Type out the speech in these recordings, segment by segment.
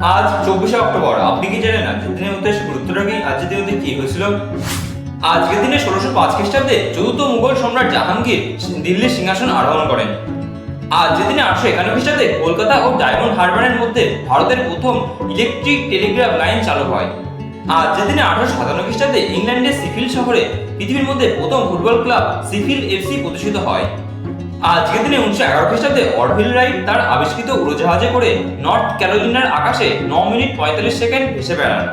আজ 24শে অক্টোবর। আপনি কি জানেন আজকের দিনের মধ্যে গুরুত্বটা কি? আজকের দিনে কি হয়েছিল? আজকের দিনে 1605 খ্রিস্টাব্দে চতুর্থ মুঘল সম্রাট জাহাঙ্গীর দিল্লির সিংহাসন আরোহণ করেন। আজকের দিনে 851 খ্রিস্টাব্দে কলকাতা ও ডায়মন্ড হারবারের মধ্যে ভারতের প্রথম ইলেকট্রিক টেলিগ্রাফ লাইন চালু হয়। আজকের দিনে 1857 খ্রিস্টাব্দে ইংল্যান্ডের সিফিল্ড শহরে পৃথিবীর মধ্যে প্রথম ফুটবল ক্লাব সিফিল্ড এফসি প্রতিষ্ঠিত হয়। আজকের দিনে 1911 খ্রিস্টাব্দে অরভিল রাইট তার আবিষ্কৃত উড়োজাহাজে করে নর্থ ক্যারোলিনার আকাশে 9 মিনিট 45 সেকেন্ড ভেসে বেড়ান।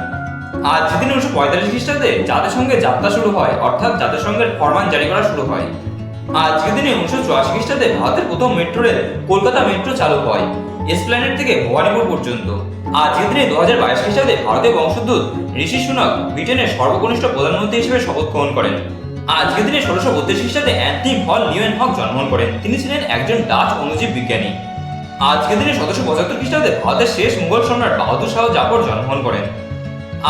আজকের দিনে 1945 খ্রিস্টাব্দে জাতিসংঘের যাত্রা শুরু হয়, অর্থাৎ জাতিসংঘের ফরমান জারি করা শুরু হয়। আজকের দিনে 1984 খ্রিস্টাব্দে ভারতের প্রথম মেট্রো রেল কলকাতা মেট্রো চালু হয়, এসপ্ল্যানেড থেকে ভবানীপুর পর্যন্ত। আজকের দিনে 2022 খ্রিস্টাব্দে ভারতীয় বংশোদ্ভূত ঋষি সুনাক ব্রিটেনের সর্বকনিষ্ঠ প্রধানমন্ত্রী হিসেবে শপথ গ্রহণ করেন। আজকের দিনে 1632 খ্রিস্টাব্দে অ্যান্টনি ভন লিউয়েনহক জন্মগ্রহণ করেন। তিনি ছিলেন একজন ডাচ অণুজীব বিজ্ঞানী। আজকের দিনে 1775 খ্রিস্টাব্দে ভারতের শেষ মুঘল সম্রাট বাহাদুর শাহ জাফর জন্মগ্রহণ করেন।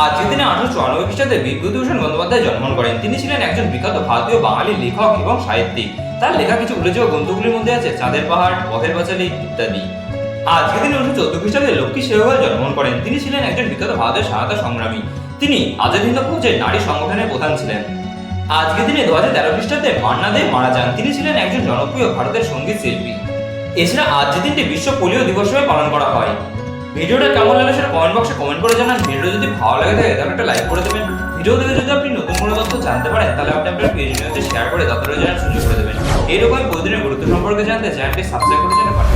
আজকের দিনে 1894 খ্রিস্টাব্দে বিভূতিভূষণ বন্দ্যোপাধ্যায় জন্মগ্রহণ করেন। তিনি ছিলেন একজন বিখ্যাত ভারতীয় বাঙালি লেখক এবং সাহিত্যিক। তার লেখা কিছু উল্লেখযোগ্য গ্রন্থগুলির মধ্যে আছে চাঁদের পাহাড়, পথের পাঁচালী ইত্যাদি। আজকের দিনে 1914 খ্রিস্টাব্দে লক্ষ্মী সেহগাল জন্মগ্রহণ করেন। তিনি ছিলেন একজন বিখ্যাত ভারতের স্বাধীনতা সংগ্রামী। তিনি আজাদ হিন্দ ফৌজের নারী সংগঠনের প্রধান ছিলেন। আজকের দিনে 2013 খ্রিস্টাব্দে মান্না দে মারা যান। তিনি ছিলেন একজন জনপ্রিয় ভারতের সঙ্গীত শিল্পী। এছাড়া আজকের দিনটি বিশ্ব পোলিও দিবস হিসেবে পালন করা হয়। ভিডিওটা কেমন লাগলো সেটা কমেন্ট বক্সে কমেন্ট করে জানান। ভিডিও যদি ভালো লাগে থাকে তাহলে একটা লাইক করে দেবেন। ভিডিও থেকে যদি আপনি নতুন কোনো তথ্য জানতে পারেন তাহলে আপনি আপনার পেজে শেয়ার করে ততটা জানার সুযোগ করে দেবেন। এইরকম প্রতিদিনের গুরুত্ব সম্পর্কে জানতে চ্যানেলটি সাবস্ক্রাইব করে জানাতে পারেন।